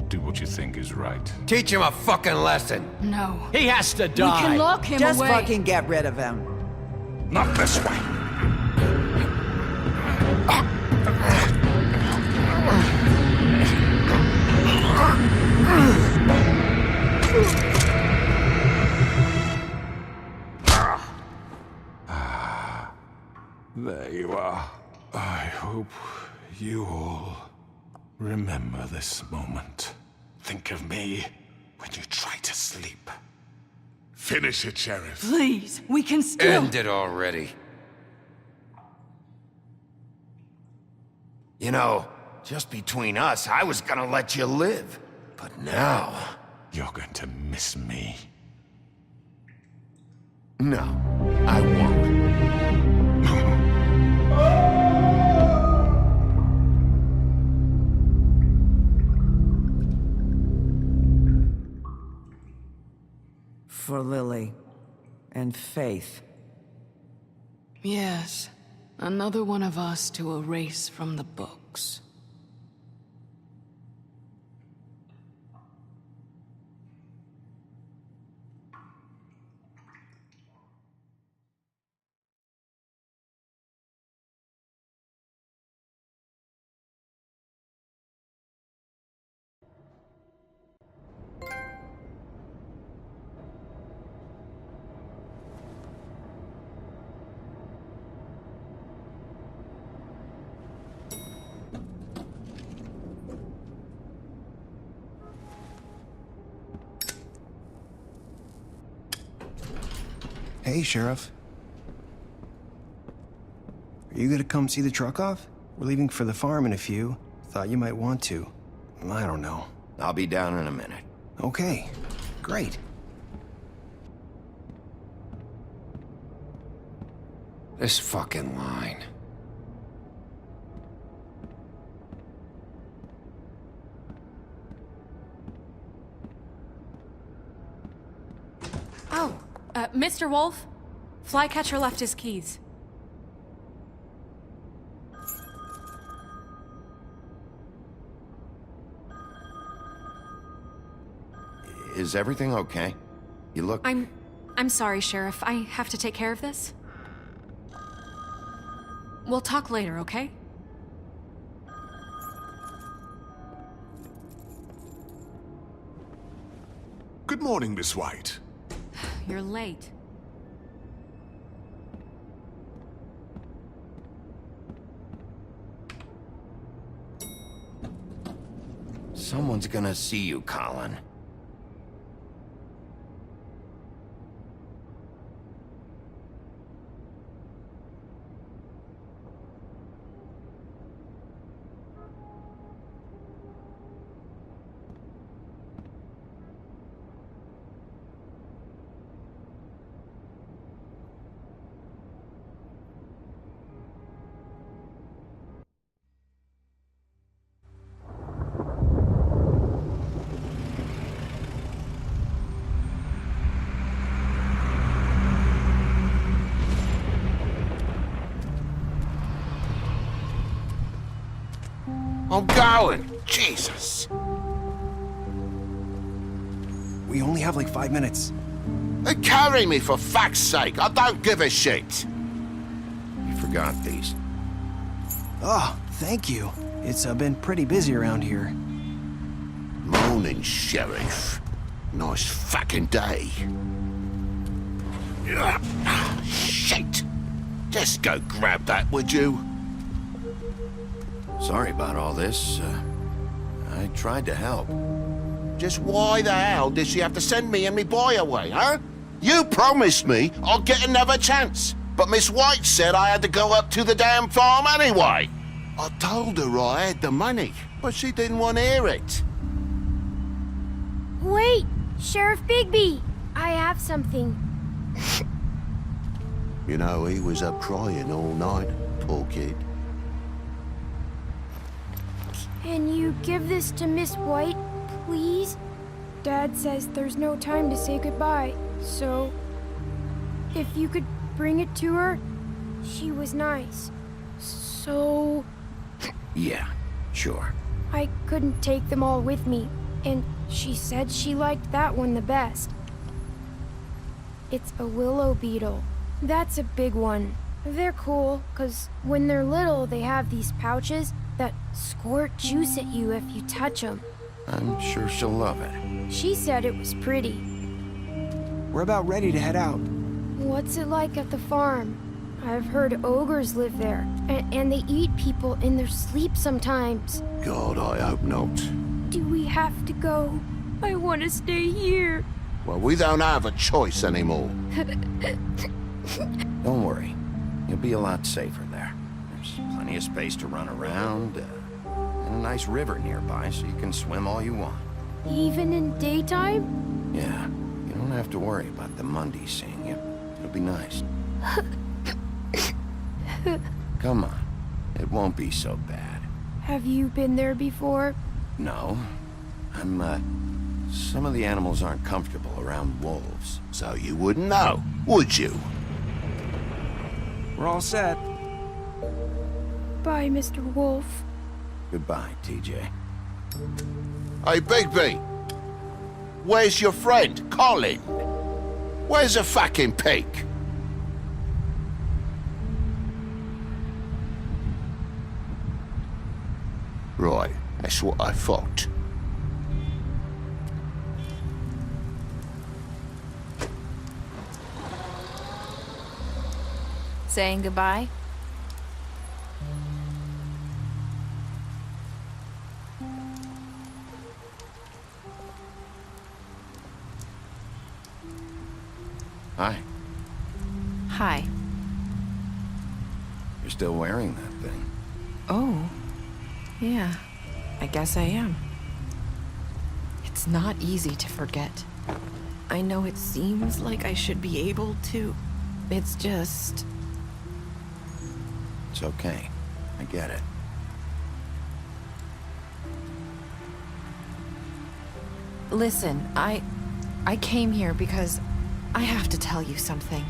Do what you think is right. Teach him a fucking lesson. No. He has to We can lock him Just away. fucking get rid of him. Not this way. There you are. I hope you all remember this moment. Think of me when you try to sleep. Finish it, Sheriff. Please, we can still... End it already. You know, just between us, I was gonna let you live. But now... You're going to miss me. No, I won't. For Lily and Faith. Yes, another one of us to erase from the books. Hey, Sheriff. Are you gonna come see the truck off? We're leaving for the farm in a few. Thought you might want to. I don't know. I'll be down in a minute. Okay, great. This fucking line. Oh, Mr. Wolf? Flycatcher left his keys. Is everything okay? You look... I'm sorry, Sheriff. I have to take care of this. We'll talk later, okay? Good morning, Miss White. You're late. Someone's gonna see you, Colin. I'm going! Jesus! We only have like 5 minutes. They carry me, for fuck's sake! I don't give a shit! You forgot these. Oh, thank you. It's been pretty busy around here. Morning, Sheriff. Nice fucking day. Shit! Just go grab that, would you? Sorry about all this. I tried to help. Just why the hell did she have to send me and me boy away, huh? You promised me I'd get another chance, but Miss White said I had to go up to the damn farm anyway. I told her I had the money, but she didn't want to hear it. Wait! Sheriff Bigby! I have something. You know, he was up crying all night, poor kid. Can you give this to Miss White, please? Dad says there's no time to say goodbye, so... if you could bring it to her, she was nice. So... Yeah, sure. I couldn't take them all with me, and she said she liked that one the best. It's a willow beetle. That's a big one. They're cool, 'cause when they're little, they have these pouches that squirt juice at you if you touch them. I'm sure she'll love it. She said it was pretty. We're about ready to head out. What's it like at the farm? I've heard ogres live there, and they eat people in their sleep sometimes. God, I hope not. Do we have to go? I want to stay here. Well, we don't have a choice anymore. Don't worry. You'll be a lot safer there. There's plenty of space to run around, and a nice river nearby so you can swim all you want. Even in daytime? Yeah, you don't have to worry about the Mundies seeing you. It'll be nice. Come on. It won't be so bad. Have you been there before? No. Some of the animals aren't comfortable around wolves, so you wouldn't know, would you? We're all set. Bye, Mr. Wolf. Goodbye, TJ. Hey, Bigby! Where's your friend, Colin? Where's the fucking pig? Right, that's what I thought. Saying goodbye? Hi. Hi. You're still wearing that thing. Oh. Yeah. I guess I am. It's not easy to forget. I know it seems like I should be able to. It's just... It's okay. I get it. Listen, I came here because I have to tell you something.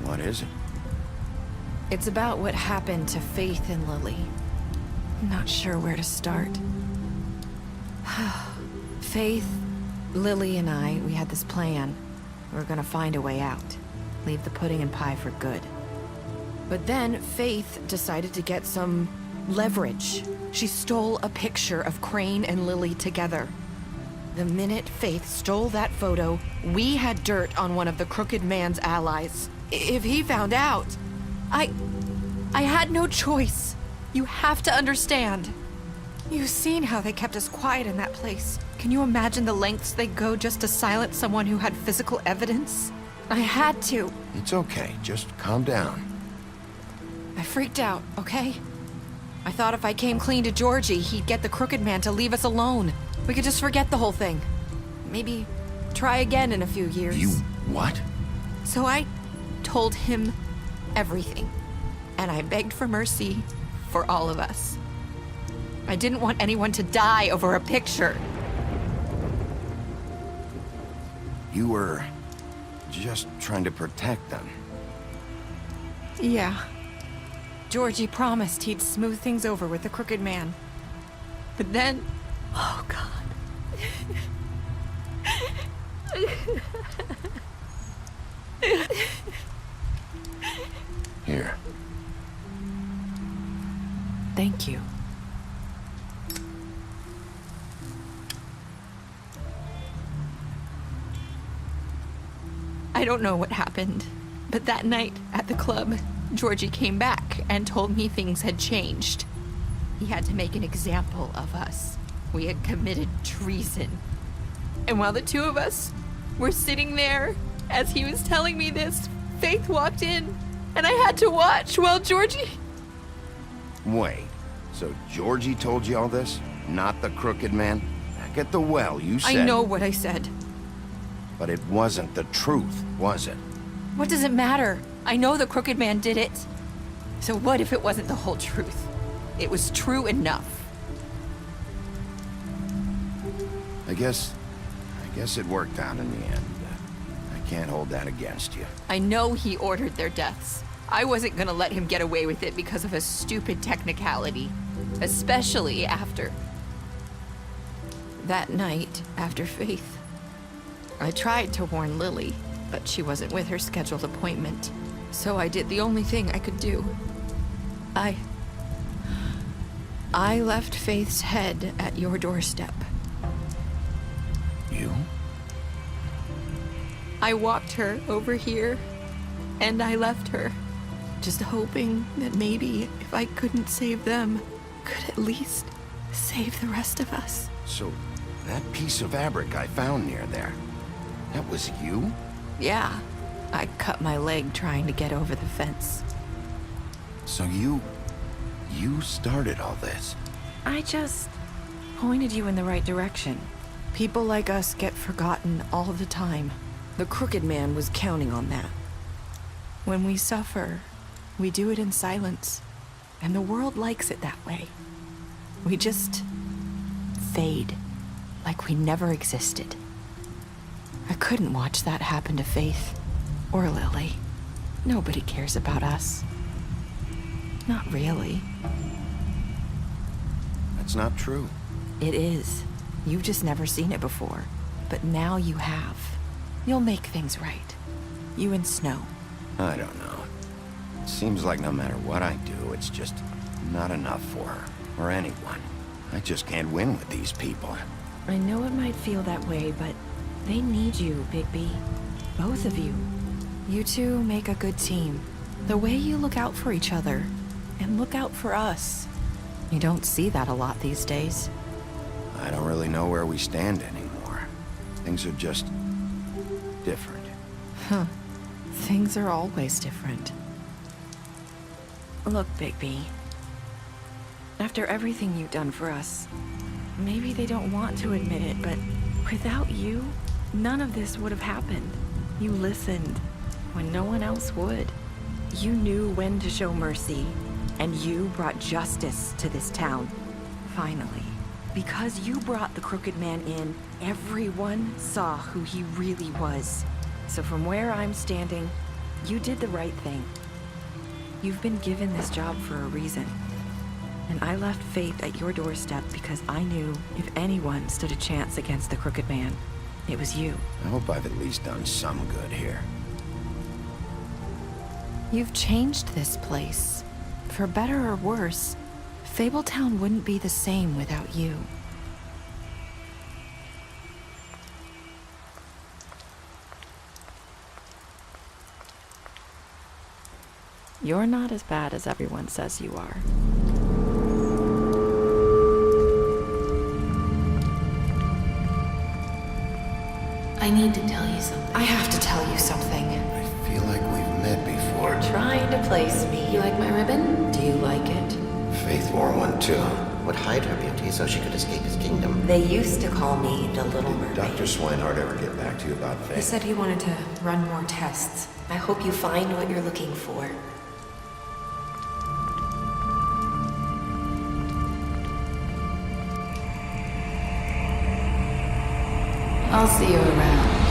What is it? It's about what happened to Faith and Lily. I'm not sure where to start. Faith, Lily, and I, we had this plan. We were gonna find a way out. Leave the pudding and pie for good. But then Faith decided to get some leverage. She stole a picture of Crane and Lily together. The minute Faith stole that photo, we had dirt on one of the Crooked Man's allies. If he found out, I had no choice. You have to understand. You've seen how they kept us quiet in that place. Can you imagine the lengths they go just to silence someone who had physical evidence? I had to. It's okay. Just calm down. I freaked out, okay? I thought if I came clean to Georgie, he'd get the Crooked Man to leave us alone. We could just forget the whole thing. Maybe try again in a few years. You what? So I told him everything. And I begged for mercy for all of us. I didn't want anyone to die over a picture. You were just trying to protect them. Yeah. Georgie promised he'd smooth things over with the Crooked Man. But then... Oh, God. Here. Thank you. I don't know what happened, but that night at the club, Georgie came back and told me things had changed. He had to make an example of us. We had committed treason. And while the two of us were sitting there, as he was telling me this, Faith walked in, and I had to watch while Georgie... Wait, so Georgie told you all this? Not the Crooked Man? Back at the well, you said... I know what I said. But it wasn't the truth, was it? What does it matter? I know the Crooked Man did it. So what if it wasn't the whole truth? It was true enough. I guess it worked out in the end. I can't hold that against you. I know he ordered their deaths. I wasn't gonna let him get away with it because of a stupid technicality. Especially after... that night, after Faith. I tried to warn Lily, but she wasn't with her scheduled appointment. So I did the only thing I could do. I left Faith's head at your doorstep. You? I walked her over here, and I left her, just hoping that maybe if I couldn't save them, could at least save the rest of us. So, that piece of fabric I found near there, that was you? Yeah, I cut my leg trying to get over the fence. So you started all this? I just pointed you in the right direction. People like us get forgotten all the time. The Crooked Man was counting on that. When we suffer, we do it in silence, and the world likes it that way. We just fade, like we never existed. I couldn't watch that happen to Faith, or Lily. Nobody cares about us. Not really. That's not true. It is. You've just never seen it before. But now you have. You'll make things right. You and Snow. I don't know. It seems like no matter what I do, it's just not enough for her, or anyone. I just can't win with these people. I know it might feel that way, but they need you, Bigby. Both of you. You two make a good team. The way you look out for each other, and look out for us. You don't see that a lot these days. I don't really know where we stand anymore. Things are just different. Huh. Things are always different. Look, Bigby. After everything you've done for us, maybe they don't want to admit it, but without you, none of this would have happened. You listened when no one else would. You knew when to show mercy, and you brought justice to this town. Finally. Because you brought the Crooked Man in, everyone saw who he really was. So from where I'm standing, you did the right thing. You've been given this job for a reason. And I left Faith at your doorstep because I knew if anyone stood a chance against the Crooked Man, it was you. I hope I've at least done some good here. You've changed this place. For better or worse, Fabletown wouldn't be the same without you. You're not as bad as everyone says you are. I need to tell you something. I have to tell you something. I feel like we've met before. Trying to place me. You like my ribbon? Do you like it? Faith wore one too. Would hide her beauty so she could escape his kingdom. They used to call me the Little Mermaid. Did Dr. Swinehart ever get back to you about Faith? He said he wanted to run more tests. I hope you find what you're looking for. I'll see you around.